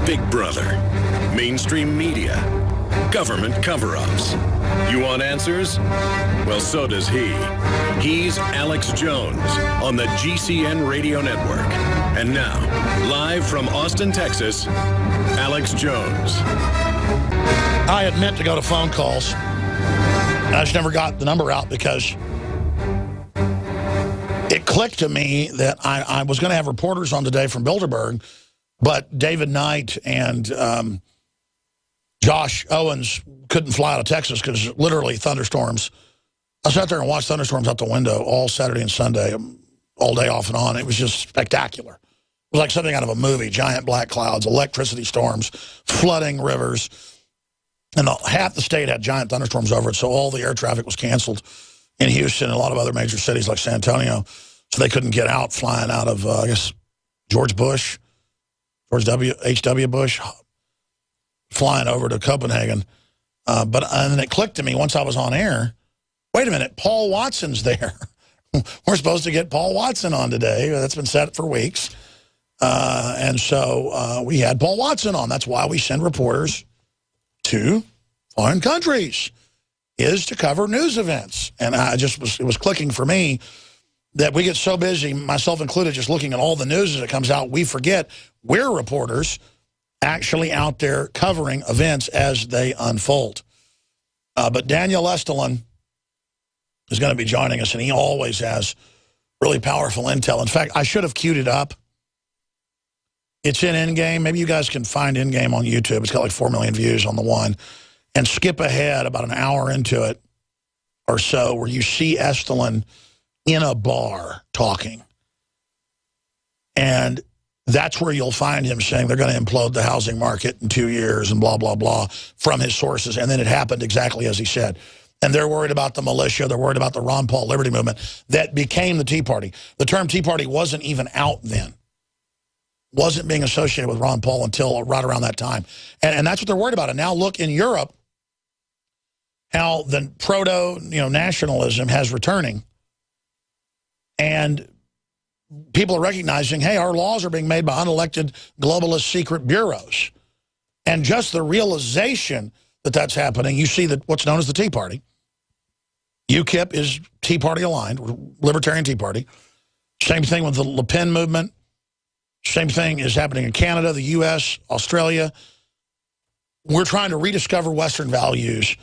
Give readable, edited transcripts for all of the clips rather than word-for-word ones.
Big Brother, mainstream media, government cover-ups. You want answers? Well, so does he. He's Alex Jones on the GCN Radio Network. And now, live from Austin, Texas, Alex Jones. I had meant to go to phone calls. I just never got the number out because it clicked to me that I was going to have reporters on today from Bilderberg, but David Knight and Josh Owens couldn't fly out of Texas because literally thunderstorms. I sat there and watched thunderstorms out the window all Saturday and Sunday, all day off and on. It was just spectacular. It was like something out of a movie, giant black clouds, electricity storms, flooding rivers. And half the state had giant thunderstorms over it, so all the air traffic was canceled in Houston and a lot of other major cities like San Antonio. So they couldn't get out, flying out of, I guess, George H.W. Bush, flying over to Copenhagen. And then it clicked to me once I was on air, wait a minute, Paul Watson's there. We're supposed to get Paul Watson on today. That's been set for weeks. And so we had Paul Watson on. That's why we send reporters to foreign countries, is to cover news events. And it was clicking for me that we get so busy, myself included, just looking at all the news as it comes out, we forget we're reporters actually out there covering events as they unfold. But Daniel Estulin is going to be joining us, and he always has really powerful intel. In fact, I should have queued it up. It's in Endgame. Maybe you guys can find Endgame on YouTube. It's got like 4 million views on the one. And skip ahead about an hour into it or so where you see Estulin in a bar talking. And that's where you'll find him saying they're going to implode the housing market in 2 years and blah, blah, blah from his sources. And then it happened exactly as he said. And they're worried about the militia. They're worried about the Ron Paul Liberty Movement that became the Tea Party. The term Tea Party wasn't even out then. Wasn't being associated with Ron Paul until right around that time. And that's what they're worried about. And now look in Europe how the proto-nationalism has returning. And people are recognizing, hey, our laws are being made by unelected globalist secret bureaus. And just the realization that that's happening, you see that what's known as the Tea Party. UKIP is Tea Party aligned, Libertarian Tea Party. Same thing with the Le Pen movement. Same thing is happening in Canada, the U.S., Australia. We're trying to rediscover Western values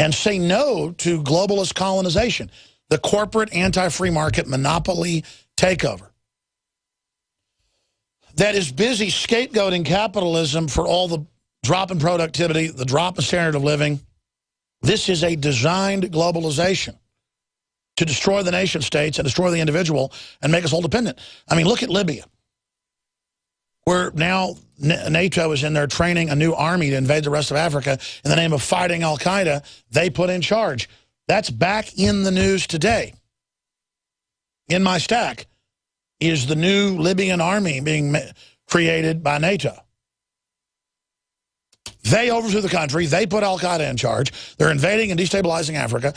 and say no to globalist colonization, the corporate anti-free market monopoly takeover that is busy scapegoating capitalism for all the drop in productivity, the drop in standard of living. This is a designed globalization to destroy the nation states and destroy the individual and make us all dependent. I mean, look at Libya, where now NATO is in there training a new army to invade the rest of Africa in the name of fighting al-Qaeda they put in charge. That's back in the news today. In my stack is the new Libyan army being created by NATO. They overthrew the country. They put al-Qaeda in charge. They're invading and destabilizing Africa.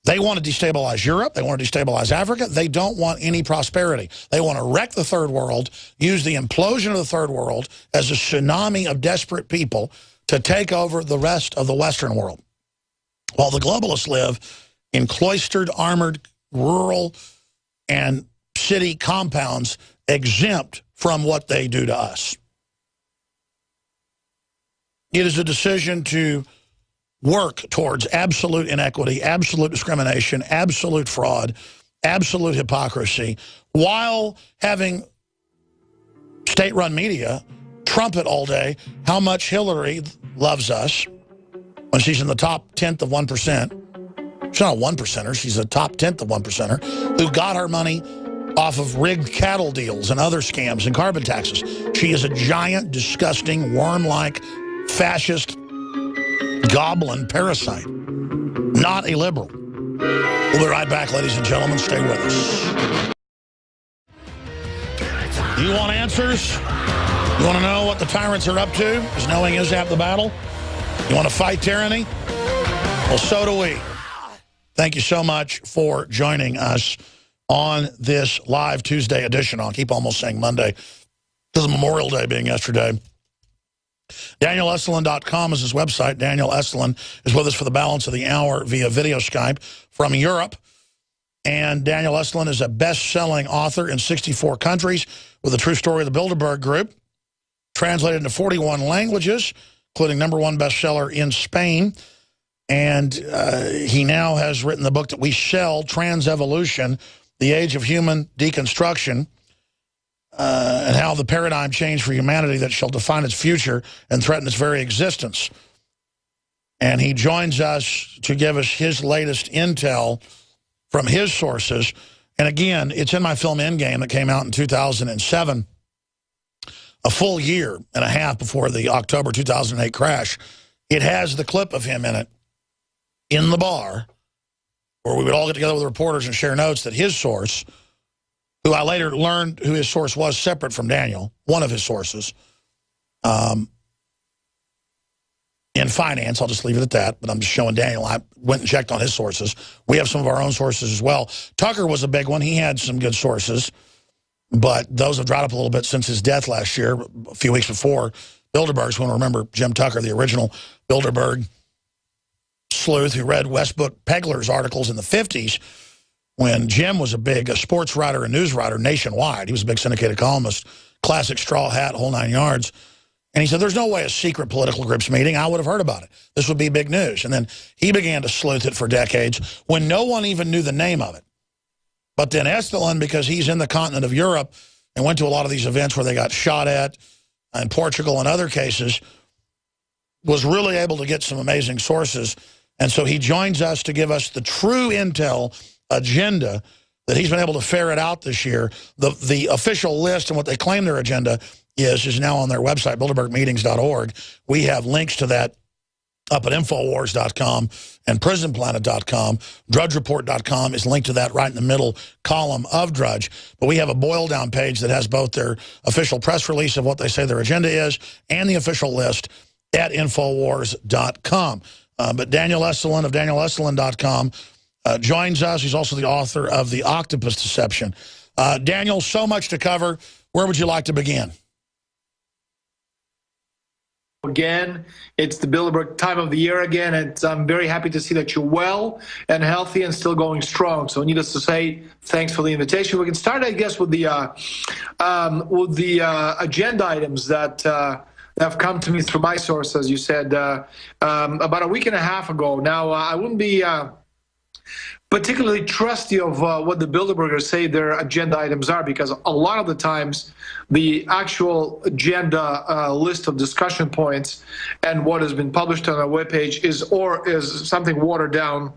They want to destabilize Europe. They want to destabilize Africa. They don't want any prosperity. They want to wreck the third world, use the implosion of the third world as a tsunami of desperate people to take over the rest of the Western world. While the globalists live in cloistered, armored, rural, and city compounds exempt from what they do to us. It is a decision to work towards absolute inequity, absolute discrimination, absolute fraud, absolute hypocrisy, while having state-run media trumpet all day how much Hillary loves us when she's in the top 10th of 1%. She's not a 1%er, she's a top 10th of 1%er who got her money off of rigged cattle deals and other scams and carbon taxes. She is a giant, disgusting, worm-like, fascist goblin parasite, not a liberal. We'll be right back, ladies and gentlemen. Stay with us. Do you want answers? You want to know what the tyrants are up to? Because knowing is half the battle. You want to fight tyranny? Well, so do we. Thank you so much for joining us on this live Tuesday edition. I'll keep almost saying Monday because of Memorial Day being yesterday. DanielEstulin.com is his website. Daniel Estulin is with us for the balance of the hour via video Skype from Europe. And Daniel Estulin is a best-selling author in 64 countries with a true story of the Bilderberg Group, translated into 41 languages, including #1 bestseller in Spain. And he now has written the book that we sell, Trans-Evolution, The Age of Human Deconstruction, and how the paradigm changed for humanity that shall define its future and threaten its very existence. And he joins us to give us his latest intel from his sources. And again, it's in my film Endgame that came out in 2007, a full year and a half before the October 2008 crash. It has the clip of him in it, in the bar, where we would all get together with reporters and share notes that his source, who I later learned who his source was separate from Daniel, one of his sources, in finance, I'll just leave it at that, but I'm just showing Daniel. I went and checked on his sources. We have some of our own sources as well. Tucker was a big one. He had some good sources, but those have dried up a little bit since his death last year, a few weeks before Bilderberg's. When remember Jim Tucker, the original Bilderberg sleuth who read Westbrook Pegler's articles in the 50s, when Jim was a sports writer and news writer nationwide. He was a big syndicated columnist, classic straw hat, whole 9 yards. And he said, there's no way a secret political group's meeting. I would have heard about it. This would be big news. And then he began to sleuth it for decades when no one even knew the name of it. But then Estulin, because he's in the continent of Europe and went to a lot of these events where they got shot at in Portugal and other cases, was really able to get some amazing sources. And so he joins us to give us the true intel agenda that he's been able to ferret out this year. The official list and what they claim their agenda is now on their website, bilderbergmeetings.org. We have links to that up at Infowars.com and PrisonPlanet.com. DrudgeReport.com is linked to that right in the middle column of Drudge. But we have a boil-down page that has both their official press release of what they say their agenda is and the official list at Infowars.com. But Daniel Estulin of DanielEstulin.com joins us. He's also the author of The Octopus Deception. Daniel, so much to cover. Where would you like to begin? Again, it's the Bilderberg time of the year again, and I'm very happy to see that you're well and healthy and still going strong. So needless to say, thanks for the invitation. We can start, I guess, with the agenda items that have come to me through my source, as you said, about a week and a half ago. Now, I wouldn't be particularly trusty of what the Bilderbergers say their agenda items are, because a lot of the times the actual agenda list of discussion points and what has been published on our webpage is something watered down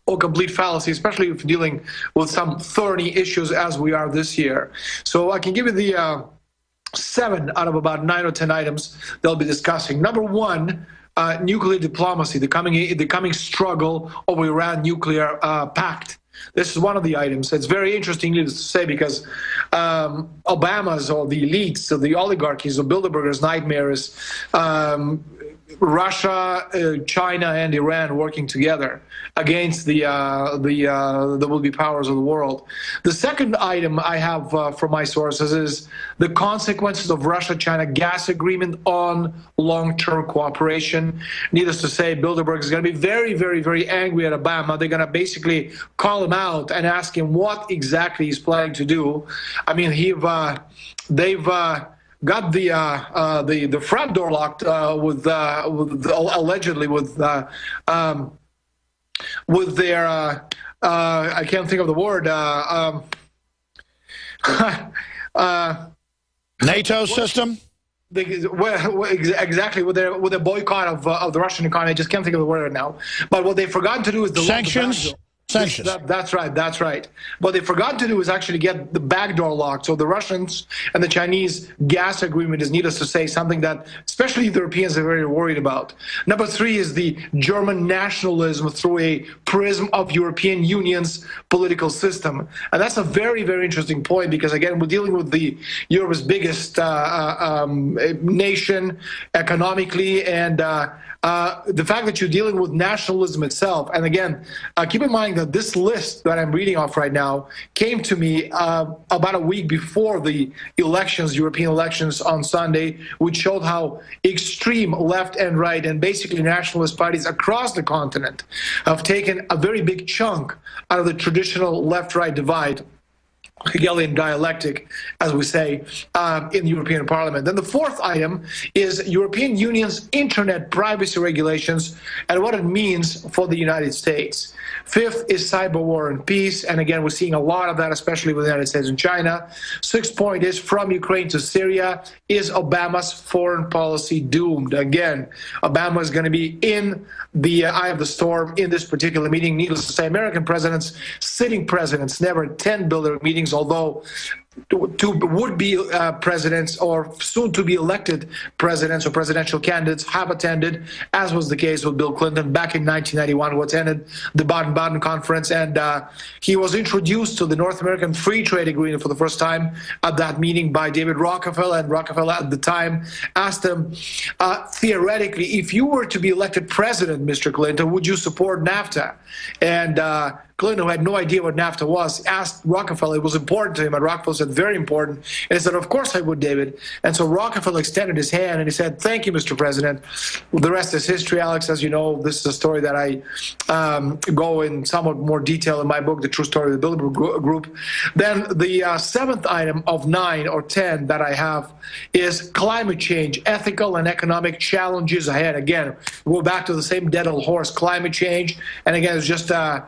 or complete fallacy, especially if dealing with some thorny issues as we are this year. So I can give you the 7 out of about 9 or 10 items they'll be discussing. Number 1, nuclear diplomacy, the coming struggle over Iran nuclear pact. This is one of the items. It's very interesting, needless to say, because Obama's or the elites, or the oligarchies, or Bilderberger's nightmare is Russia, China, and Iran working together against the will-be powers of the world. The second item I have from my sources is the consequences of Russia-China gas agreement on long-term cooperation. Needless to say, Bilderberg is going to be very, very, very angry at Obama. They're going to basically call him out and ask him what exactly he's planning to do. I mean, they've got the front door locked with allegedly with their I can't think of the word NATO system. Exactly, with their boycott of the Russian economy. I just can't think of the word right now. But what they've forgotten to do is the sanctions. Sanctions. That's right. That's right. What they forgot to do is actually get the back door locked. So the Russians and the Chinese gas agreement is, needless to say, something that especially the Europeans are very worried about. Number 3 is the German nationalism through a prism of European Union's political system. And that's a very, very interesting point, because, again, we're dealing with Europe's biggest nation economically, and the fact that you're dealing with nationalism itself. And again, keep in mind that this list that I'm reading off right now came to me about a week before the elections, European elections on Sunday, which showed how extreme left and right and basically nationalist parties across the continent have taken a very big chunk out of the traditional left-right divide, Hegelian dialectic, as we say, in the European Parliament. Then the fourth item is European Union's internet privacy regulations and what it means for the United States. Fifth is cyber war and peace, and again, we're seeing a lot of that, especially with the United States and China. Sixth point is from Ukraine to Syria. Is Obama's foreign policy doomed? Again, Obama is going to be in the eye of the storm in this particular meeting. Needless to say, American presidents, sitting presidents, never attend Bilderberg meetings, although to would-be presidents or soon-to-be elected presidents or presidential candidates have attended, as was the case with Bill Clinton back in 1991, who attended the Baden-Baden Conference, and he was introduced to the North American Free Trade Agreement for the first time at that meeting by David Rockefeller, and Rockefeller at the time asked him, theoretically, if you were to be elected president, Mr. Clinton, would you support NAFTA? And Clinton, who had no idea what NAFTA was, asked Rockefeller. It was important to him, and Rockefeller said, very important. And he said, of course I would, David. And so Rockefeller extended his hand, and he said, thank you, Mr. President. The rest is history, Alex. As you know, this is a story that I go in somewhat more detail in my book, The True Story of the Bilderberg Group. Then the seventh item of 9 or 10 that I have is climate change, ethical and economic challenges ahead. Again, we'll go back to the same dead old horse, climate change. And again, it's just a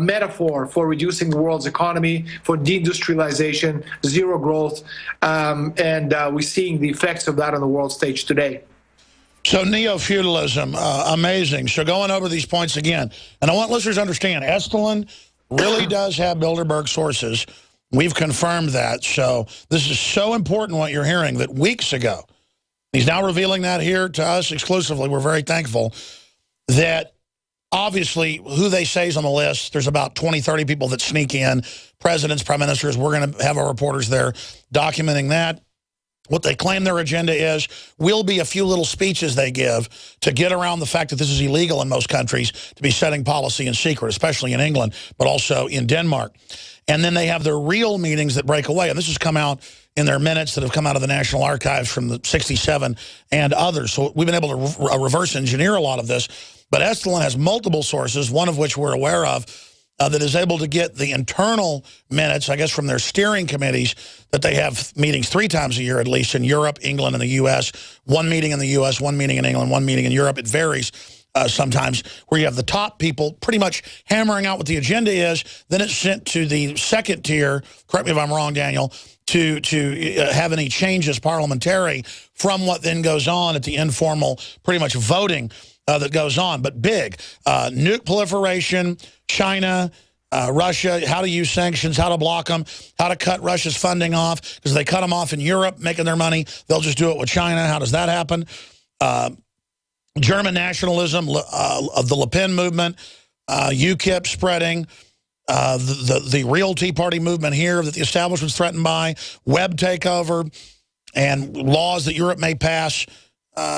metaphor for reducing the world's economy, for deindustrialization, zero growth, and we're seeing the effects of that on the world stage today. So neo-feudalism, amazing. So going over these points again, and I want listeners to understand, Estulin really does have Bilderberg sources. We've confirmed that. So this is so important what you're hearing, that weeks ago, he's now revealing that here to us exclusively. We're very thankful that obviously, who they say is on the list, there's about 20, 30 people that sneak in, presidents, prime ministers. We're going to have our reporters there documenting that. What they claim their agenda is will be a few little speeches they give to get around the fact that this is illegal in most countries to be setting policy in secret, especially in England, but also in Denmark. And then they have their real meetings that break away. And this has come out in their minutes that have come out of the National Archives from the 67 and others. So we've been able to reverse engineer a lot of this. But Estulin has multiple sources, one of which we're aware of, that is able to get the internal minutes, I guess, from their steering committees, that they have meetings 3 times a year, at least, in Europe, England, and the U.S. One meeting in the U.S., one meeting in England, one meeting in Europe. It varies sometimes, where you have the top people pretty much hammering out what the agenda is. Then it's sent to the second tier, correct me if I'm wrong, Daniel, to have any changes parliamentary from what then goes on at the informal, pretty much voting that goes on. But big, nuke proliferation, China, Russia, how to use sanctions, how to block them, how to cut Russia's funding off, because they cut them off in Europe, making their money. They'll just do it with China. How does that happen? German nationalism of the Le Pen movement, UKIP spreading, the real Tea Party movement here that the establishment's threatened by, web takeover, and laws that Europe may pass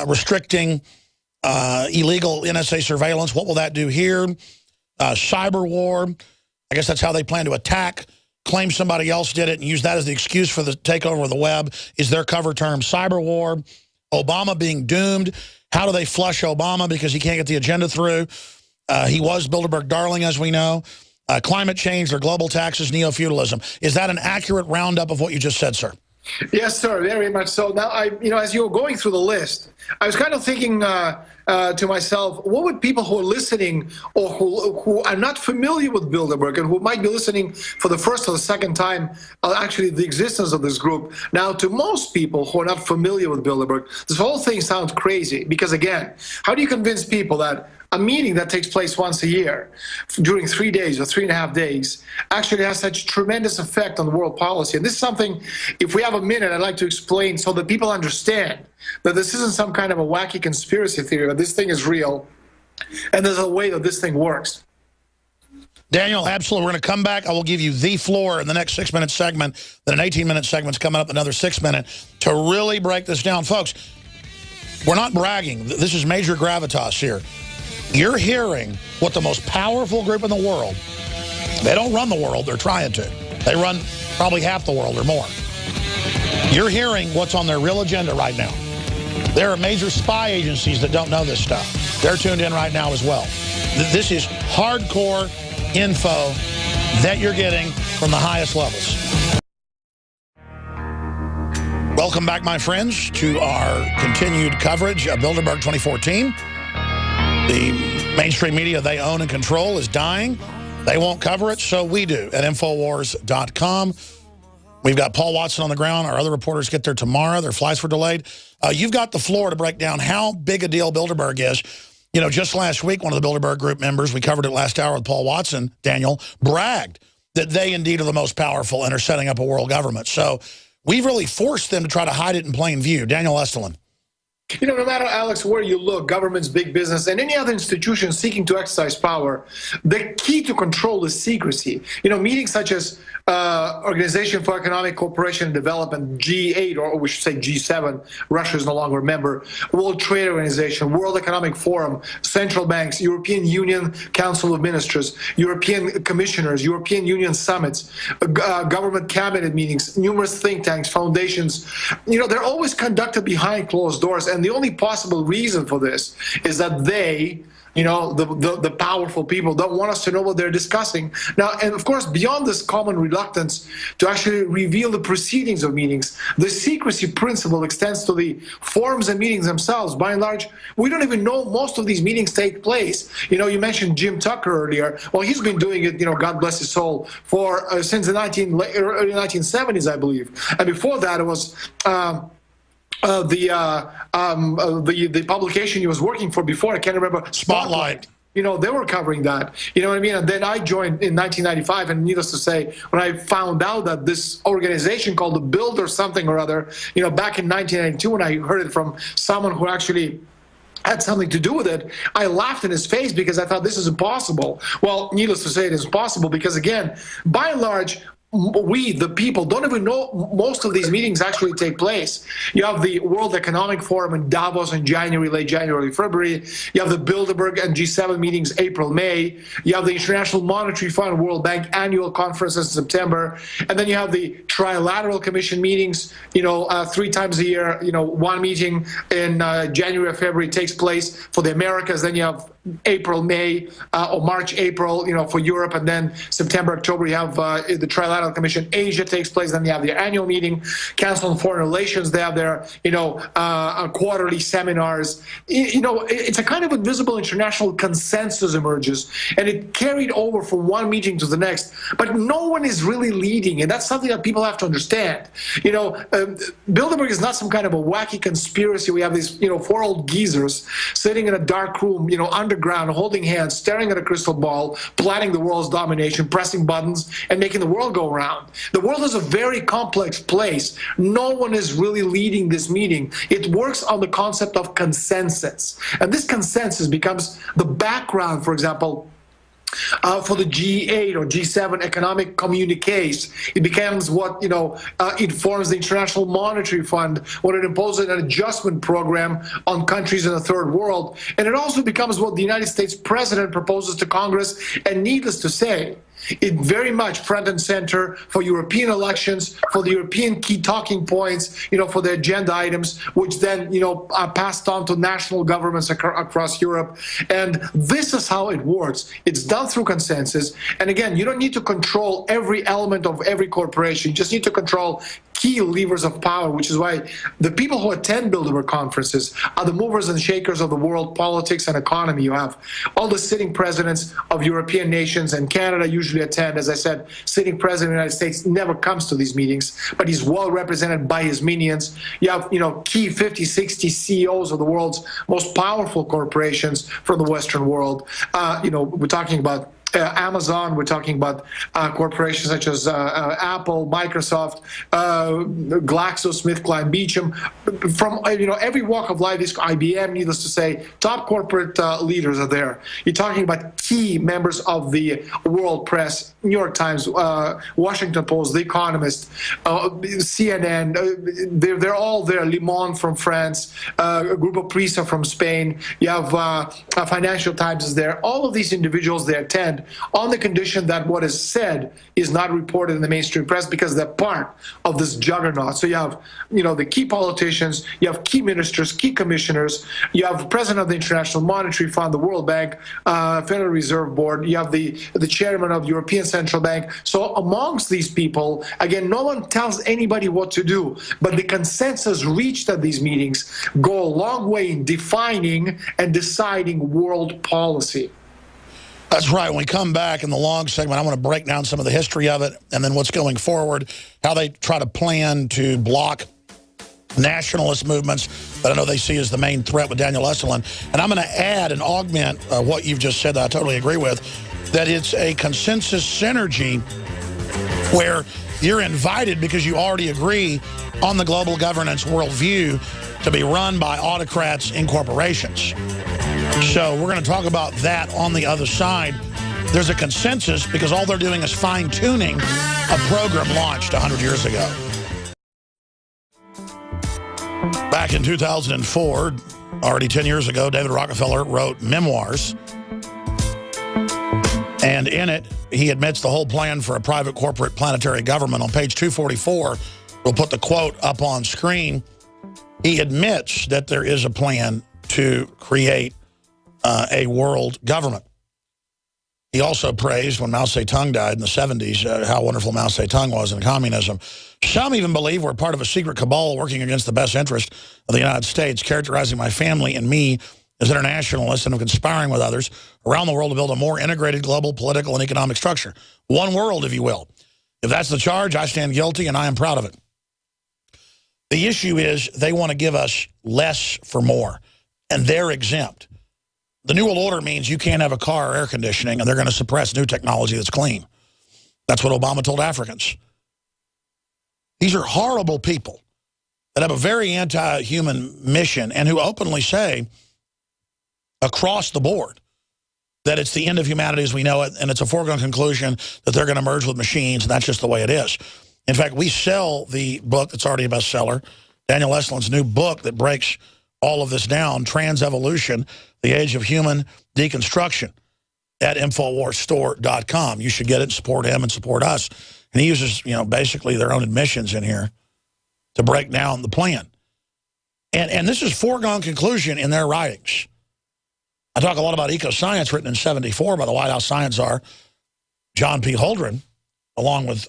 restricting illegal NSA surveillance. What will that do here? Cyber war. I guess that's how they plan to attack, claim somebody else did it, and use that as the excuse for the takeover of the web, is their cover term, cyber war. Obama being doomed. How do they flush Obama because he can't get the agenda through? He was Bilderberg darling, as we know. Climate change, their global taxes, neo-feudalism. Is that an accurate roundup of what you just said, sir? Yes, sir, very much so. Now, as you were going through the list, I was kind of thinking to myself, what would people who are listening or who are not familiar with Bilderberg and who might be listening for the first or the second time, actually the existence of this group. Now, to most people who are not familiar with Bilderberg, this whole thing sounds crazy because, again, how do you convince people that a meeting that takes place once a year during 3 days or 3.5 days actually has such tremendous effect on world policy? And this is something, if we have a minute, I'd like to explain so that people understand that this isn't some kind of a wacky conspiracy theory, that this thing is real, and there's a way that this thing works. Daniel, absolutely. We're going to come back. I will give you the floor in the next 6-minute segment. Then an 18-minute segment's coming up, another 6-minute, to really break this down. Folks, we're not bragging. This is major gravitas here. You're hearing what the most powerful group in the world, they don't run the world, they're trying to. They run probably half the world or more. You're hearing what's on their real agenda right now. There are major spy agencies that don't know this stuff. They're tuned in right now as well. This is hardcore info that you're getting from the highest levels. Welcome back, my friends, to our continued coverage of Bilderberg 2014. The mainstream media they own and control is dying. They won't cover it, so we do at Infowars.com. We've got Paul Watson on the ground. Our other reporters get there tomorrow. Their flights were delayed. You've got the floor to break down how big a deal Bilderberg is. You know, just last week, one of the Bilderberg group members, we covered it last hour with Paul Watson, Daniel, bragged that they indeed are the most powerful and are setting up a world government. So we've really forced them to try to hide it in plain view. Daniel Estulin. You know, no matter, Alex, where you look, governments, big business, and any other institution seeking to exercise power, the key to control is secrecy. You know, meetings such as Organization for Economic Cooperation and Development, G8, or we should say G7, Russia is no longer a member, World Trade Organization, World Economic Forum, central banks, European Union Council of Ministers, European commissioners, European Union summits, government cabinet meetings, numerous think tanks, foundations, you know, they're always conducted behind closed doors. And the only possible reason for this is that they, you know, the powerful people don't want us to know what they're discussing. Now, and of course, beyond this common reluctance to actually reveal the proceedings of meetings, the secrecy principle extends to the forums and meetings themselves. By and large, we don't even know most of these meetings take place. You know, you mentioned Jim Tucker earlier. Well, he's been doing it, you know, God bless his soul, for since the early 1970s, I believe. And before that, it was the publication he was working for before, I can't remember. Spotlight. You know, they were covering that. You know what I mean? And then I joined in 1995, and needless to say, when I found out that this organization called the Bild or something or other, you know, back in 1992, when I heard it from someone who actually had something to do with it, I laughed in his face because I thought this is impossible. Well, needless to say, it is possible because, again, by and large, we, the people, don't even know most of these meetings actually take place. You have the World Economic Forum in Davos in January, late January, February. You have the Bilderberg and G7 meetings April, May. You have the International Monetary Fund, World Bank annual conferences in September. And then you have the Trilateral Commission meetings, you know, 3 times a year. You know, one meeting in January or February takes place for the Americas. Then you have April, May, or March, April, you know, for Europe, and then September, October, you have the Trilateral Commission. Asia takes place, then you have their annual meeting. Council on Foreign Relations, they have their, you know, quarterly seminars. You know, it's a kind of invisible international consensus emerges, and it carried over from one meeting to the next, but no one is really leading, and that's something that people have to understand. You know, Bilderberg is not some kind of a wacky conspiracy. We have these, you know, 4 old geezers sitting in a dark room, you know, underground, holding hands, staring at a crystal ball, planning the world's domination, pressing buttons, and making the world go round. The world is a very complex place. No one is really leading this meeting. It works on the concept of consensus. And this consensus becomes the background, for example, for the G8 or G7 economic communiques. It becomes what, you know, informs the International Monetary Fund when it imposes an adjustment program on countries in the third world. And it also becomes what the United States president proposes to Congress. And needless to say, it very much front and center for European elections, for the European key talking points, you know, for the agenda items, which then, you know, are passed on to national governments across Europe. And this is how it works. It's done through consensus. And again, you don't need to control every element of every corporation. You just need to control key levers of power, which is why the people who attend Bilderberg conferences are the movers and shakers of the world politics and economy. You have all the sitting presidents of European nations, and Canada usually attend. As I said, sitting president of the United States never comes to these meetings, but he's well represented by his minions. You have, you know, key 50, 60 CEOs of the world's most powerful corporations from the Western world. You know, we're talking about Amazon. We're talking about corporations such as Apple, Microsoft, GlaxoSmithKline, Beecham, from every walk of life. This IBM, needless to say, top corporate leaders are there. You're talking about key members of the world press: New York Times, Washington Post, The Economist, CNN. They're all there. Le Monde from France, a group of priests are from Spain. You have Financial Times is there. All of these individuals, they attend on the condition that what is said is not reported in the mainstream press, because they're part of this juggernaut. So you have, the key politicians, you have key ministers, key commissioners, you have the president of the International Monetary Fund, the World Bank, Federal Reserve Board, you have the chairman of the European Central Bank. So amongst these people, again, no one tells anybody what to do, but the consensus reached at these meetings go a long way in defining and deciding world policy. That's right. When we come back in the long segment, I want to break down some of the history of it and then what's going forward, how they try to plan to block nationalist movements that I know they see as the main threat with Daniel Estulin. And I'm going to add and augment what you've just said that I totally agree with, that it's a consensus synergy where you're invited because you already agree on the global governance worldview to be run by autocrats in corporations. So we're going to talk about that on the other side. There's a consensus because all they're doing is fine-tuning a program launched 100 years ago. Back in 2004, already 10 years ago, David Rockefeller wrote memoirs. And in it, he admits the whole plan for a private corporate planetary government. On page 244, we'll put the quote up on screen. He admits that there is a plan to create a world government. He also praised, when Mao Zedong died in the 70s, how wonderful Mao Zedong was in communism. Some even believe we're part of a secret cabal working against the best interest of the United States, characterizing my family and me as internationalists and of conspiring with others around the world to build a more integrated global political and economic structure. One world, if you will. If that's the charge, I stand guilty, and I am proud of it. The issue is they want to give us less for more, and they're exempt. The New World Order means you can't have a car or air conditioning, and they're going to suppress new technology that's clean. That's what Obama told Africans. These are horrible people that have a very anti-human mission and who openly say across the board that it's the end of humanity as we know it, and it's a foregone conclusion that they're going to merge with machines, and that's just the way it is. In fact, we sell the book that's already a bestseller, Daniel Estulin's new book that breaks all of this down, Trans-Evolution, The Age of Human Deconstruction, at InfoWarsStore.com. You should get it and support him and support us. And he uses, basically their own admissions in here to break down the plan. And this is foregone conclusion in their writings. I talk a lot about eco-science, written in '74 by the White House science czar, John P. Holdren, along with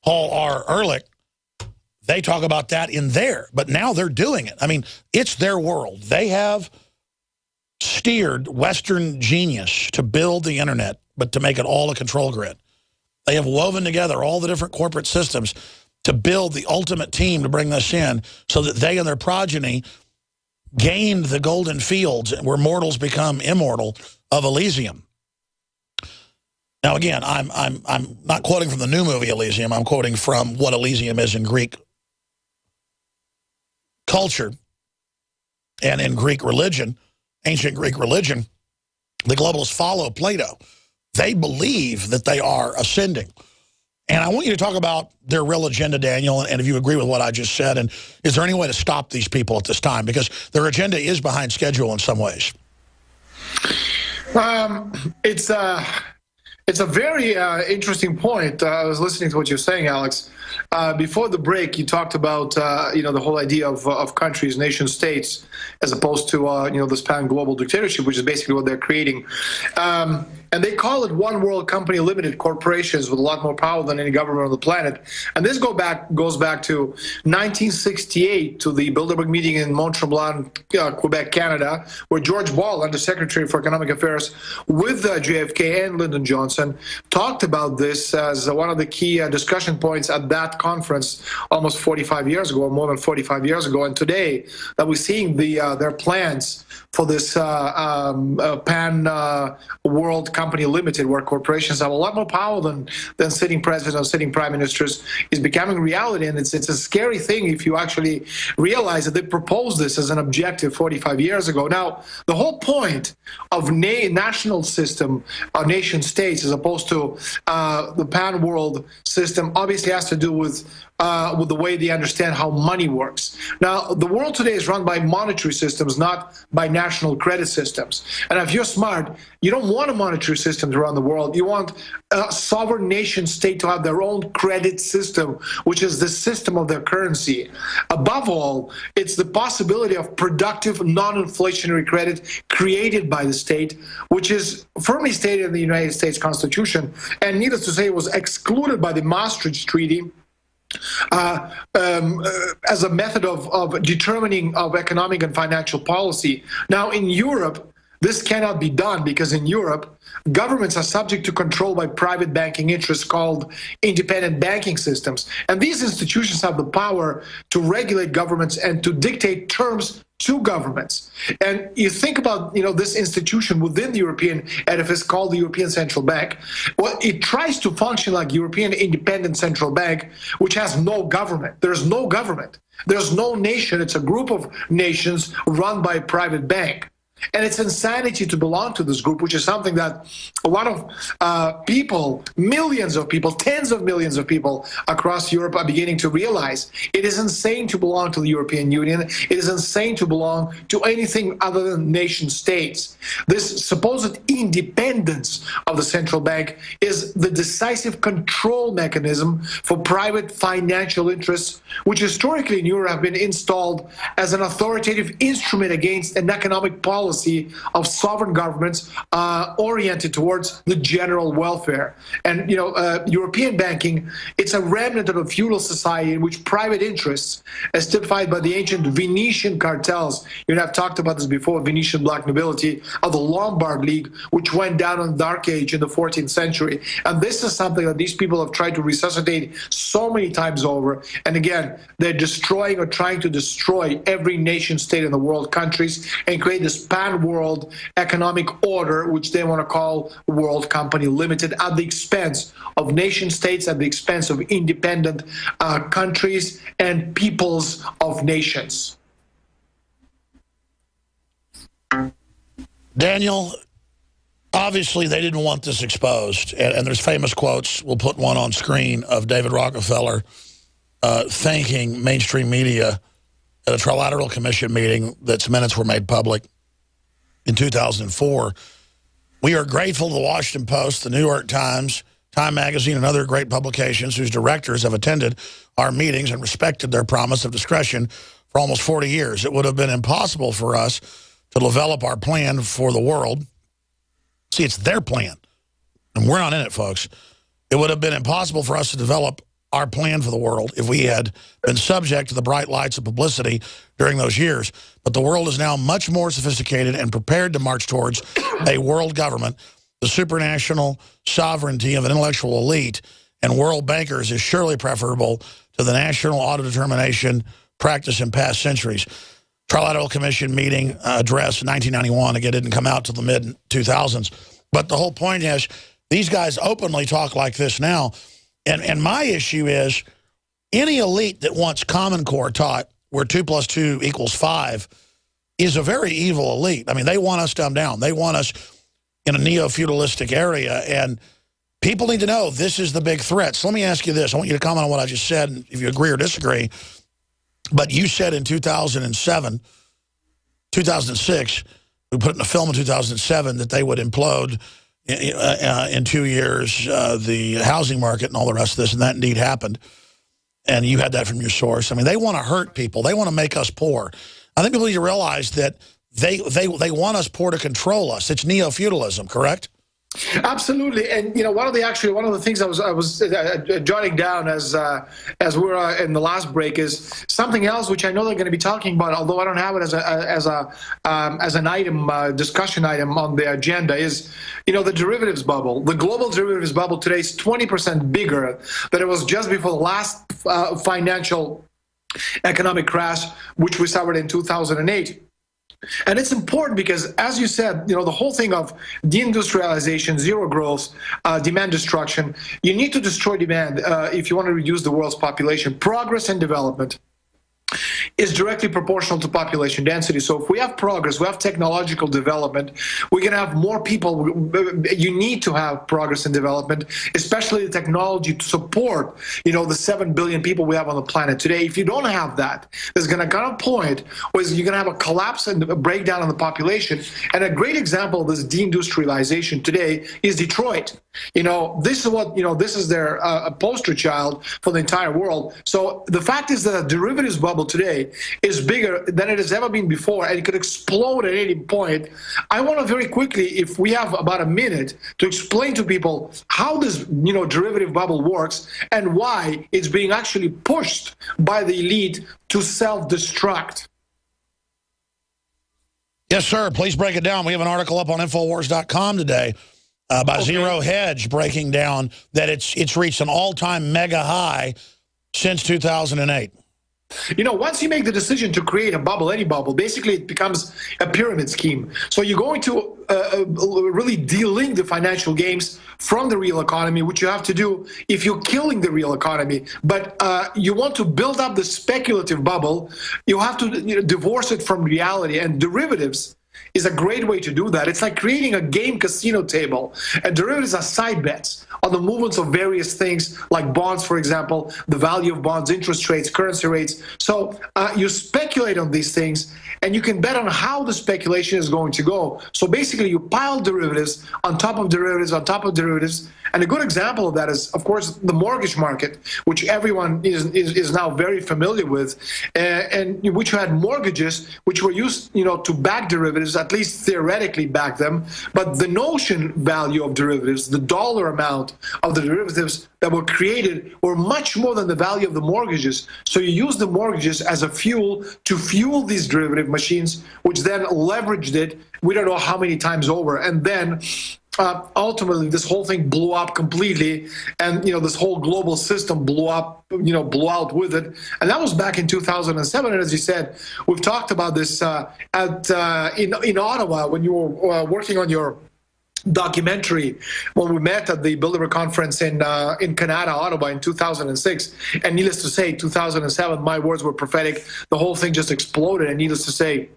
Paul R. Ehrlich. They talk about that in there, but now they're doing it. I mean, it's their world. They have steered Western genius to build the internet, but to make it all a control grid. They have woven together all the different corporate systems to build the ultimate team to bring this in so that they and their progeny gained the golden fields where mortals become immortal of Elysium. Now, again, I'm not quoting from the new movie Elysium. I'm quoting from what Elysium is in Greek culture and in Greek religion, ancient Greek religion. The globalists follow Plato. They believe that they are ascending. And I want you to talk about their real agenda, Daniel, and if you agree with what I just said, and is there any way to stop these people at this time? Because their agenda is behind schedule in some ways. It's a very interesting point. I was listening to what you're saying, Alex. Before the break, you talked about the whole idea of countries, nation states, as opposed to this pan-global dictatorship, which is basically what they're creating. And they call it one world company limited corporations with a lot more power than any government on the planet. And this goes back to 1968, to the Bilderberg meeting in Mont-Tremblant, Quebec, Canada, where George Ball, Undersecretary for Economic Affairs, with JFK and Lyndon Johnson, Johnson talked about this as one of the key discussion points at that conference almost 45 years ago, or more than 45 years ago. And today that we're seeing their plans for this pan world company limited, where corporations have a lot more power than sitting presidents or sitting prime ministers, is becoming reality. And it's a scary thing if you actually realize that they proposed this as an objective 45 years ago. Now, the whole point of national system, nation states, as opposed to the pan world system, obviously has to do with the way they understand how money works. Now, the world today is run by monetary systems, not by national credit systems. And if you're smart, you don't want a monetary system around the world. You want a sovereign nation state to have their own credit system, which is the system of their currency. Above all, it's the possibility of productive, non-inflationary credit created by the state, which is firmly stated in the United States Constitution, and needless to say, it was excluded by the Maastricht Treaty as a method of determining of economic and financial policy. Now, in Europe, this cannot be done because in Europe, governments are subject to control by private banking interests called independent banking systems. And these institutions have the power to regulate governments and to dictate terms to governments. And you think about, this institution within the European edifice called the European Central Bank. Well, it tries to function like European Independent Central Bank, which has no government. There's no government. There's no nation. It's a group of nations run by a private bank. And it's insanity to belong to this group, which is something that a lot of people, millions of people, tens of millions of people across Europe are beginning to realize. It is insane to belong to the European Union. It is insane to belong to anything other than nation states. This supposed independence of the central bank is the decisive control mechanism for private financial interests, which historically in Europe have been installed as an authoritative instrument against an economic policy of sovereign governments oriented towards the general welfare. And, European banking, it's a remnant of a feudal society in which private interests, as typified by the ancient Venetian cartels, you have talked about this before, Venetian black nobility, of the Lombard League, which went down in the Dark Age in the 14th century. And this is something that these people have tried to resuscitate so many times over. And again, they're destroying or trying to destroy every nation state in the world, countries, and create this pan-world economic order, which they want to call World Company Limited, at the expense of nation states, at the expense of independent countries and peoples of nations. Daniel, obviously they didn't want this exposed, and there's famous quotes, we'll put one on screen, of David Rockefeller thanking mainstream media at a Trilateral Commission meeting that's minutes were made public in 2004. We are grateful to the Washington Post, the New York Times, Time Magazine, and other great publications whose directors have attended our meetings and respected their promise of discretion for almost 40 years. It would have been impossible for us to develop our plan for the world. See, it's their plan, and we're not in it, folks. It would have been impossible for us to develop our plan for the world if we had been subject to the bright lights of publicity during those years. But the world is now much more sophisticated and prepared to march towards a world government. The supranational sovereignty of an intellectual elite and world bankers is surely preferable to the national auto-determination practice in past centuries. Trilateral Commission meeting address in 1991. Again, it didn't come out till the mid-2000s. But the whole point is, these guys openly talk like this now. And my issue is, any elite that wants Common Core taught, where 2 + 2 = 5, is a very evil elite. I mean, they want us dumbed down. They want us in a neo-feudalistic area. And people need to know this is the big threat. So let me ask you this. I want you to comment on what I just said, and if you agree or disagree. But you said in 2007, 2006, we put it in a film in 2007, that they would implode in 2 years, the housing market and all the rest of this, and that indeed happened. And you had that from your source. I mean, they want to hurt people. They want to make us poor. I think people need to realize that they want us poor to control us. It's neo-feudalism, correct? Absolutely, and one of the things I was jotting down as we're in the last break is something else which I know they're going to be talking about, although I don't have it as an item discussion item on the agenda. Is the derivatives bubble, the global derivatives bubble today is 20% bigger than it was just before the last financial economic crash, which we suffered in 2008. And it's important because, as you said, the whole thing of deindustrialization, zero growth, demand destruction, you need to destroy demand if you want to reduce the world's population. Progress and development is directly proportional to population density. So if we have progress, we have technological development, we're going to have more people. You need to have progress and development, especially the technology to support, the 7 billion people we have on the planet today. If you don't have that, there's going to come a point where you're going to have a collapse and a breakdown in the population. And a great example of this deindustrialization today is Detroit. This is their poster child for the entire world. So the fact is that a derivatives bubble today is bigger than it has ever been before, and it could explode at any point. I want to very quickly, if we have about a minute, to explain to people how this derivative bubble works and why it's being actually pushed by the elite to self-destruct. Yes, sir. Please break it down. We have an article up on Infowars.com today by Zero Hedge breaking down that it's reached an all-time mega high since 2008. Once you make the decision to create a bubble, any bubble, basically it becomes a pyramid scheme. So you're going to really de-link the financial games from the real economy, which you have to do if you're killing the real economy. But you want to build up the speculative bubble, you have to divorce it from reality. And derivatives is a great way to do that. It's like creating a game casino table. And derivatives are side bets on the movements of various things like bonds, for example, the value of bonds, interest rates, currency rates. So you speculate on these things, and you can bet on how the speculation is going to go. So basically, you pile derivatives on top of derivatives on top of derivatives. And a good example of that is, of course, the mortgage market, which everyone is now very familiar with, and which had mortgages which were used, to back derivatives, at least theoretically back them. But the notion value of derivatives, the dollar amount of the derivatives that were created, were much more than the value of the mortgages. So you use the mortgages as a fuel to fuel these derivative machines, which then leveraged it, we don't know how many times over. And then ultimately, this whole thing blew up completely, and this whole global system blew up, blew out with it. And that was back in 2007. And as you said, we've talked about this in Ottawa when you were working on your documentary, when we met at the Bilderberg conference in Canada, Ottawa, in 2006. And needless to say, 2007, my words were prophetic. The whole thing just exploded, and needless to say,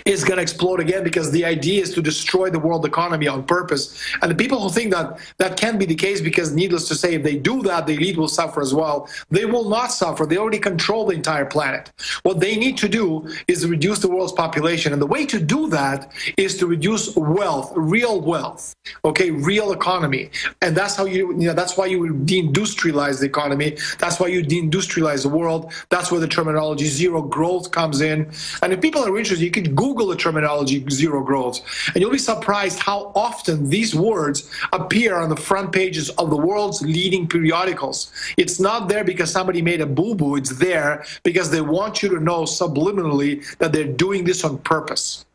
is going to explode again, because the idea is to destroy the world economy on purpose. And the people who think that that can be the case, because needless to say, if they do that, the elite will suffer as well. They will not suffer. They already control the entire planet. What they need to do is reduce the world's population. And the way to do that is to reduce wealth, okay, real economy. And that's how that's why you deindustrialize the economy. That's why you deindustrialize the world. That's where the terminology zero growth comes in. And if people are interested, you can Google the terminology zero growth, and you'll be surprised how often these words appear on the front pages of the world's leading periodicals. It's not there because somebody made a boo-boo. It's there because they want you to know subliminally that they're doing this on purpose.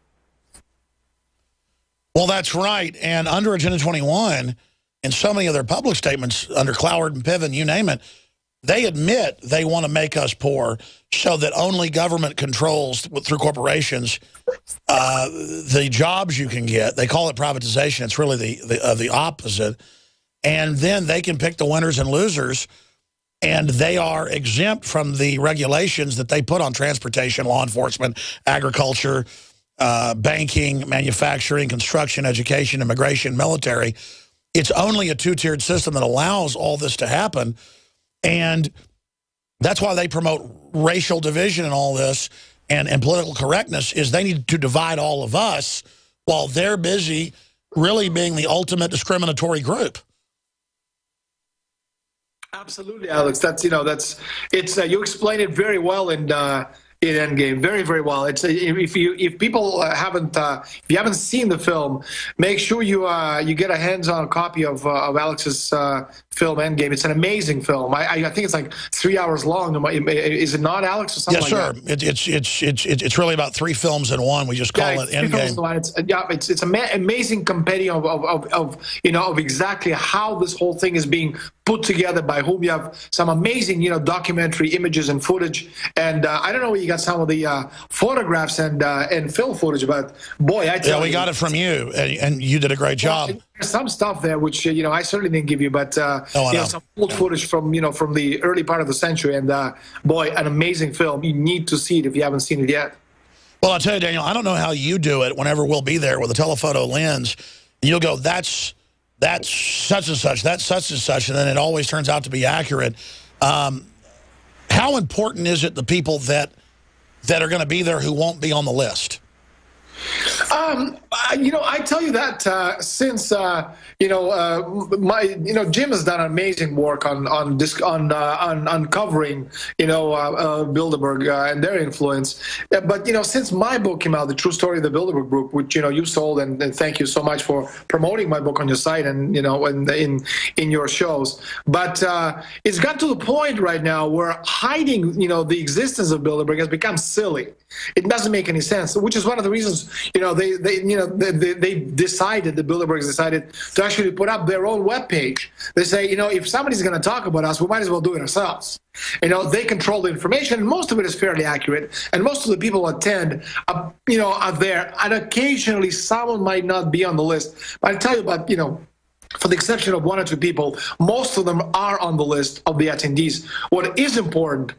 Well, that's right. And under Agenda 21, and so many of their public statements under Cloward and Piven, you name it, they admit they want to make us poor so that only government controls, through corporations, the jobs you can get. They call it privatization. It's really the opposite. And then they can pick the winners and losers, and they are exempt from the regulations that they put on transportation, law enforcement, agriculture, banking, manufacturing, construction, education, immigration, military. It's only a two-tiered system that allows all this to happen. And that's why they promote racial division and all this, and political correctness, is they need to divide all of us while they're busy really being the ultimate discriminatory group. Absolutely, Alex. That's you explain it very well, and in Endgame very, very well. It's if people if you haven't seen the film, make sure you get a hands-on copy of Alex's film Endgame. It's an amazing film. I think it's like 3 hours long. Is it not, Alex? Or something yes, sir. Like that? It's really about 3 films in one. We just call it Endgame. It's an amazing compendium of exactly how this whole thing is being put together, by whom. You have some amazing documentary images and footage, and I don't know where you got some of the photographs and film footage, but boy, I tell you, we got it from you, and you did a great job. There's some stuff there which I certainly didn't give you, but some old footage from from the early part of the century, and boy, an amazing film. You need to see it if you haven't seen it yet. Well, I'll tell you, Daniel, I don't know how you do it whenever we'll be there with a telephoto lens, and you'll go, that's such and such, that's such and such, and then it always turns out to be accurate. How important is it the people that are going to be there who won't be on the list? I tell you that since Jim has done amazing work on uncovering Bilderberg and their influence. But since my book came out, The True Story of the Bilderberg Group, which you sold, and thank you so much for promoting my book on your site and in your shows. But it's got to the point right now where hiding the existence of Bilderberg has become silly. It doesn't make any sense, which is one of the reasons they decided, the Bilderbergs decided to actually put up their own webpage. They say, if somebody's going to talk about us, we might as well do it ourselves. They control the information, and most of it is fairly accurate, and most of the people who attend are there, and occasionally someone might not be on the list. But I tell you about, for the exception of 1 or 2 people, most of them are on the list of the attendees. What is important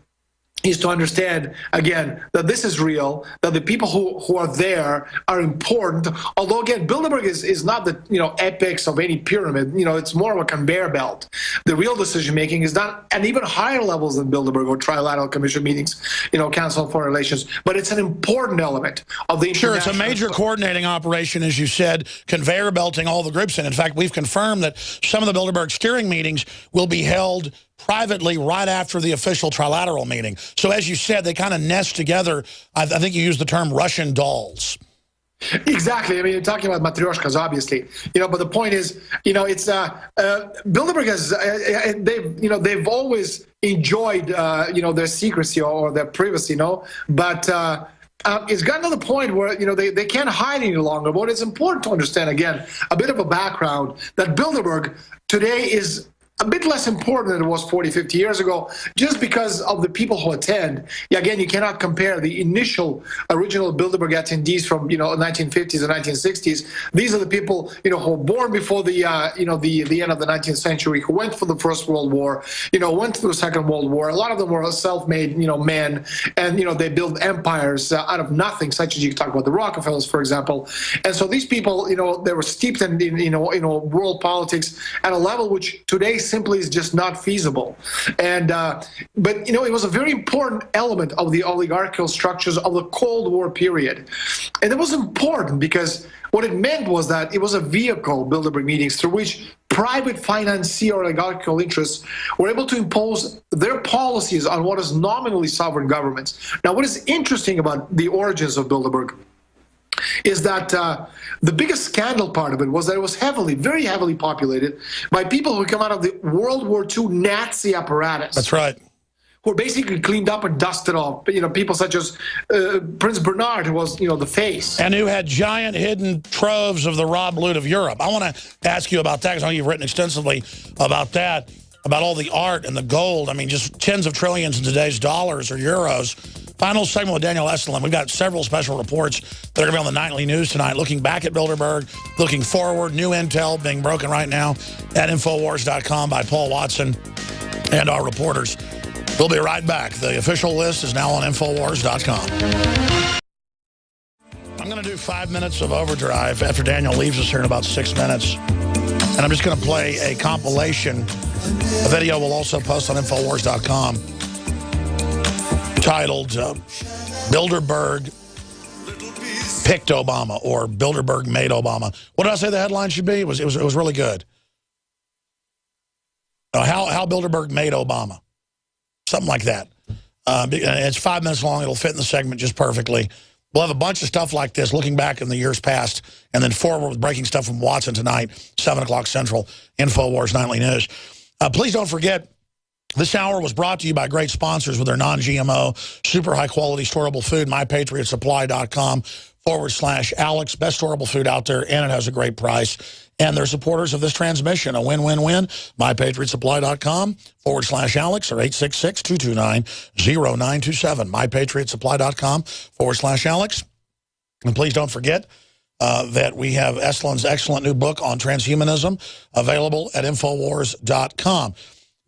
is to understand, again, that this is real, that the people who are there are important. Although, again, Bilderberg is not the apex of any pyramid. It's more of a conveyor belt. The real decision-making is done at even higher levels than Bilderberg or Trilateral Commission meetings, Council on Foreign Relations. But it's an important element of the international... Sure, it's a major coordinating operation, as you said, conveyor belting all the groups in. In fact, we've confirmed that some of the Bilderberg steering meetings will be held privately right after the official trilateral meeting. So as you said, they kind of nest together. I think you used the term Russian dolls. Exactly. I mean, you're talking about matryoshkas, obviously. But the point is, it's Bilderberg has they've always enjoyed their secrecy or their privacy, but it's gotten to the point where they can't hide any longer. But it's important to understand, again, a bit of a background, that Bilderberg today is a bit less important than it was 40, 50 years ago, just because of the people who attend. Again, you cannot compare the original Bilderberg attendees from 1950s and 1960s. These are the people who were born before the end of the 19th century, who went for the First World War, went through the Second World War. A lot of them were self-made men, and they built empires out of nothing, such as you talk about the Rockefellers, for example. And so these people, they were steeped in world politics at a level which today simply is just not feasible. And but it was a very important element of the oligarchical structures of the Cold War period. And it was important because what it meant was that it was a vehicle, Bilderberg meetings, through which private financier oligarchical interests were able to impose their policies on what is nominally sovereign governments. Now, what is interesting about the origins of Bilderberg is that the biggest scandal part of it was that it was very heavily populated by people who come out of the World War II Nazi apparatus. That's right. Who were basically cleaned up and dusted off. People such as Prince Bernard, who was, the face. And who had giant hidden troves of the raw loot of Europe. I want to ask you about that, because I know you've written extensively about that, about all the art and the gold. I mean, just tens of trillions in today's dollars or euros. Final segment with Daniel Estulin. We've got several special reports that are going to be on the nightly news tonight, looking back at Bilderberg, looking forward, new intel being broken right now at Infowars.com by Paul Watson and our reporters. We'll be right back. The official list is now on Infowars.com. I'm going to do 5 minutes of overdrive after Daniel leaves us here in about 6 minutes. And I'm just going to play a compilation. A video we'll also post on Infowars.com titled Bilderberg Picked Obama, or Bilderberg Made Obama. What did I say the headline should be? It was really good. How Bilderberg Made Obama. Something like that. It's 5 minutes long. It'll fit in the segment just perfectly. We'll have a bunch of stuff like this, looking back in the years past, and then forward with breaking stuff from Watson tonight, 7 o'clock Central, InfoWars Nightly News. Please don't forget, this hour was brought to you by great sponsors with their non-GMO, super high-quality storable food, mypatriotsupply.com/Alex. Best storable food out there, and it has a great price. And they're supporters of this transmission, a win-win-win. mypatriotsupply.com/Alex or 866-229-0927. mypatriotsupply.com/Alex. And please don't forget that we have Estulin's excellent new book on transhumanism available at Infowars.com.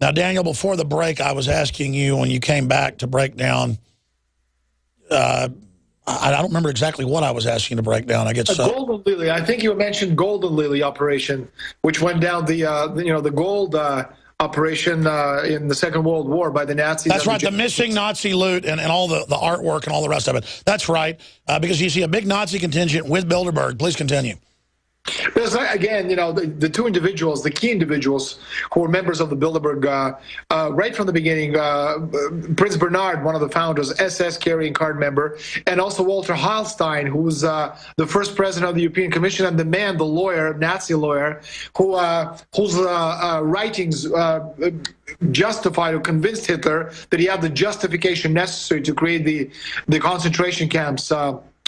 Now, Daniel, before the break, I was asking you when you came back to break down I don't remember exactly what I was asking to break down. I get Golden Lily. I think you mentioned Golden Lily operation, which went down the gold operation in the Second World War by the Nazis. That's right, the missing Nazi loot and all the artwork and all the rest of it. That's right, because you see a big Nazi contingent with Bilderberg. Please continue. Because again, the two individuals, the key individuals who were members of the Bilderberg right from the beginning, Prince Bernhard, one of the founders, SS carrying card member, and also Walter Heilstein, who's the first president of the European Commission, and the lawyer, Nazi lawyer, whose writings justified or convinced Hitler that he had the justification necessary to create the concentration camps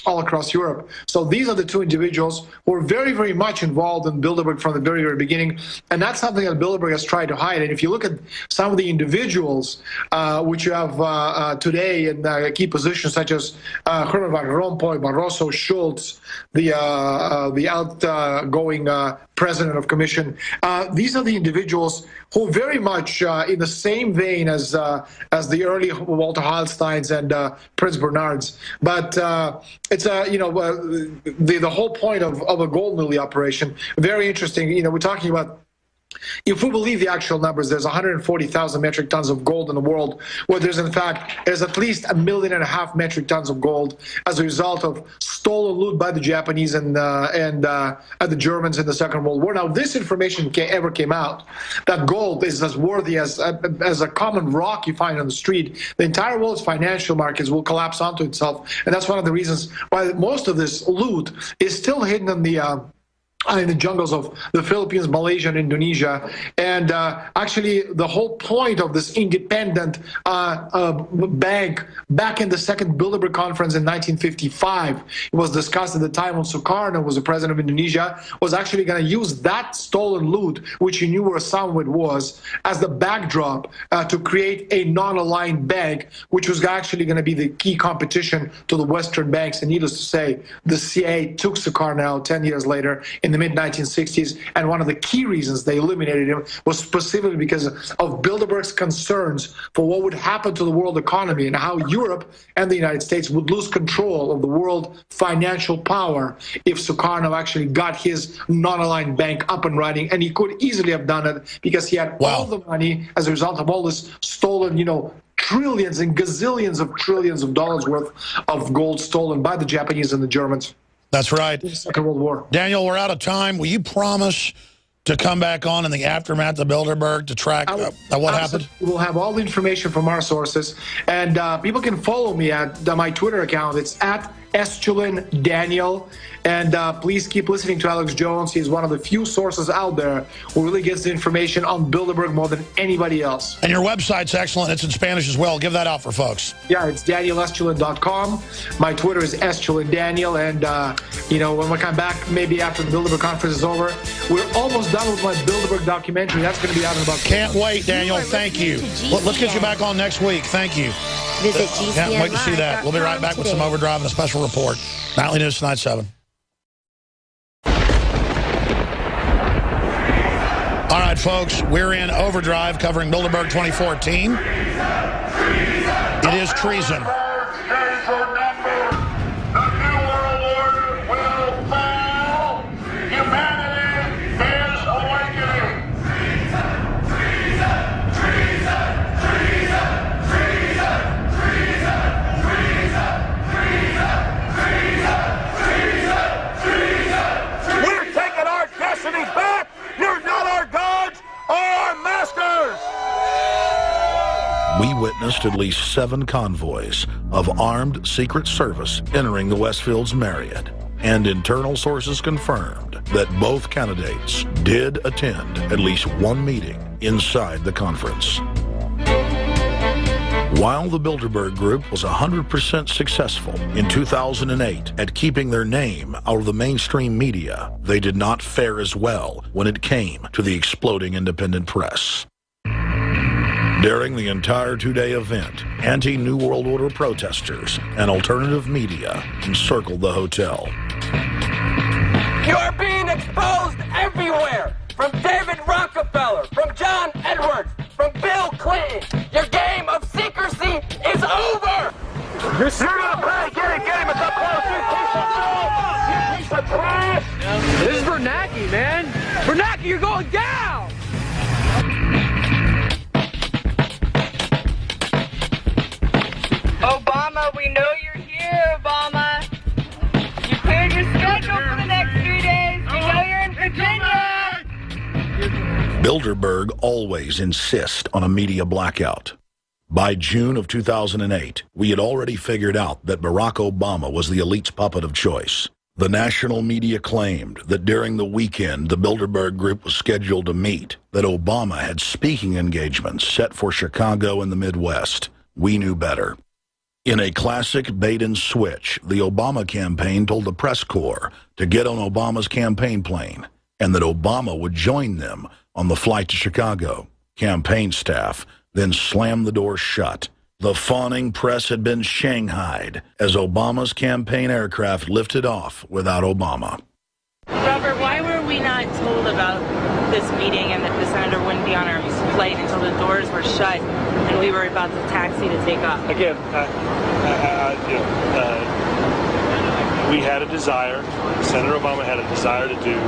all across Europe. So these are the two individuals who are very, very much involved in Bilderberg from the very, very beginning. And that's something that Bilderberg has tried to hide. And if you look at some of the individuals which you have today in key positions, such as Herman Van Rompuy, Barroso, Schultz, the outgoing president of Commission, these are the individuals who very much in the same vein as the early Walter Heilsteins and Prince Bernhards. But it's the whole point of a Golden Lily operation. Very interesting. We're talking about, if we believe the actual numbers, there's 140,000 metric tons of gold in the world, where there's at least 1.5 million metric tons of gold as a result of stolen loot by the Japanese and the Germans in the Second World War. Now, this information ever came out, that gold is as worthy as a common rock you find on the street, the entire world's financial markets will collapse onto itself. And that's one of the reasons why most of this loot is still hidden in the jungles of the Philippines, Malaysia, and Indonesia. And actually, the whole point of this independent bank back in the second Bilderberg conference in 1955, it was discussed at the time when Sukarno was the president of Indonesia, was actually going to use that stolen loot, which he knew where some of it was, as the backdrop to create a non-aligned bank, which was actually going to be the key competition to the Western banks. And needless to say, the CIA took Sukarno 10 years later in the mid-1960s, and one of the key reasons they eliminated him was specifically because of Bilderberg's concerns for what would happen to the world economy and how Europe and the United States would lose control of the world financial power if Sukarno actually got his non-aligned bank up and running. And he could easily have done it because he had all the money as a result of all this stolen, trillions and gazillions of trillions of dollars worth of gold stolen by the Japanese and the Germans. That's right. In the Second World War. Daniel, we're out of time. Will you promise to come back on in the aftermath of Bilderberg to track what happened? We'll have all the information from our sources. And people can follow me at my Twitter account. It's at Estulin Daniel. And please keep listening to Alex Jones. He's one of the few sources out there who really gets the information on Bilderberg more tn anybody else. And your website's excellent. It's in Spanish as well. Give that out for folks. Yeah, it's DanielEstulin.com. My Twitter is Estulin Daniel. And, when we come back, maybe after the Bilderberg conference is over, we're almost done with my Bilderberg documentary. That's going to be out in about... Can't wait, Daniel. Thank you. Let's get you back on next week. Thank you. Visit GCN. Can't wait to see that. We'll be right back with some Overdrive and a special report. Nightly News tonight, 7. All right, folks, we're in Overdrive covering Bilderberg 2014. It is treason. We witnessed witnessed at least 7 convoys of armed Secret Service entering the Westfield's Marriott, and internal sources confirmed that both candidates did attend at least one meeting inside the conference. While the Bilderberg Group was 100% successful in 2008 at keeping their name out of the mainstream media, they did not fare as well when it came to the exploding independent press. During the entire 2-day event, anti-New World Order protesters and alternative media encircled the hotel. You are being exposed everywhere! From David Rockefeller, from John Edwards, from Bill Clinton! Your game of secrecy is over! You're gonna play! Get him! It's up close! You piece of trash! This is Bernanke, man! Bernanke, you're going down! Obama, we know you're here, Obama. You cleared your schedule for the next 3 days. We know you're in Virginia. Bilderberg always insist on a media blackout. By June of 2008, we had already figured out that Barack Obama was the elite's puppet of choice. The national media claimed that during the weekend the Bilderberg Group was scheduled to meet, that Obama had speaking engagements set for Chicago and the Midwest. We knew better. In a classic bait-and-switch, the Obama campaign told the press corps to get on Obama's campaign plane and that Obama would join them on the flight to Chicago. Campaign staff then slammed the door shut. The fawning press had been shanghaied as Obama's campaign aircraft lifted off without Obama. Robert, why were we not told about this meeting and that the senator wouldn't be on our flight until the doors were shut and we were about to taxi to take off? Again, we had a desire, Senator Obama had a desire to do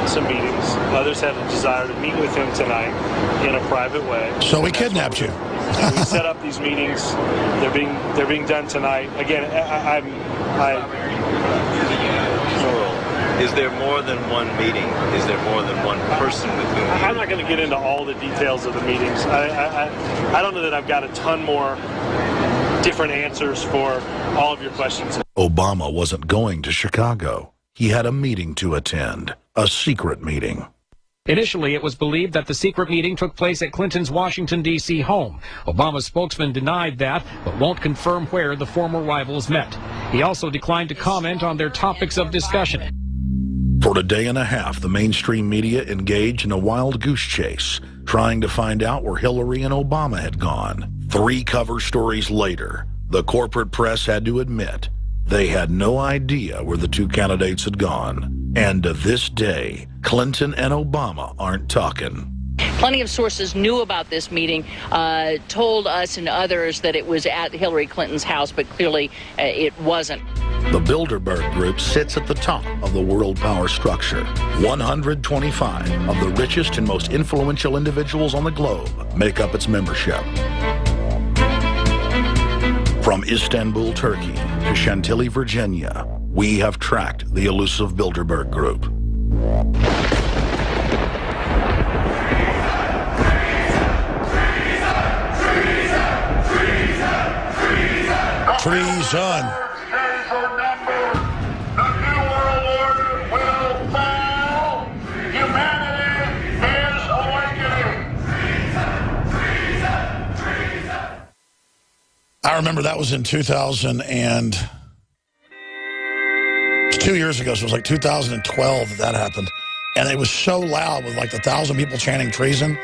some meetings. Others had a desire to meet with him tonight in a private way. So we kidnapped you. We set up these meetings. They're being done tonight. Again, Is there more than one meeting? Is there more than one person with whom you... I'm not going to get into all the details of the meetings. I don't know that I've got a ton more different answers for all of your questions. Obama wasn't going to Chicago. He had a meeting to attend, a secret meeting. Initially, it was believed that the secret meeting took place at Clinton's Washington, D.C. home. Obama's spokesman denied that, but won't confirm where the former rivals met. He also declined to comment on their topics of discussion. For a day and a half, the mainstream media engaged in a wild goose chase, trying to find out where Hillary and Obama had gone. 3 cover stories later, the corporate press had to admit they had no idea where the 2 candidates had gone. And to this day, Clinton and Obama aren't talking. Plenty of sources knew about this meeting, told us and others that it was at Hillary Clinton's house, but clearly it wasn't. The Bilderberg Group sits at the top of the world power structure. 125 of the richest and most influential individuals on the globe make up its membership. From Istanbul, Turkey to Chantilly, Virginia, we have tracked the elusive Bilderberg Group. Treason. I remember that was in 2000 and it was 2 years ago, so it was like 2012 that happened. And it was so loud with like 1,000 people chanting treason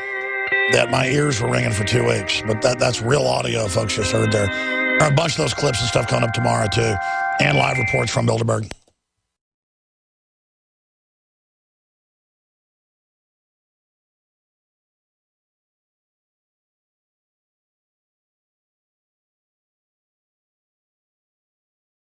that my ears were ringing for 2 weeks. But that's real audio folks just heard there. There are a bunch of those clips and stuff coming up tomorrow too, and live reports from Bilderberg.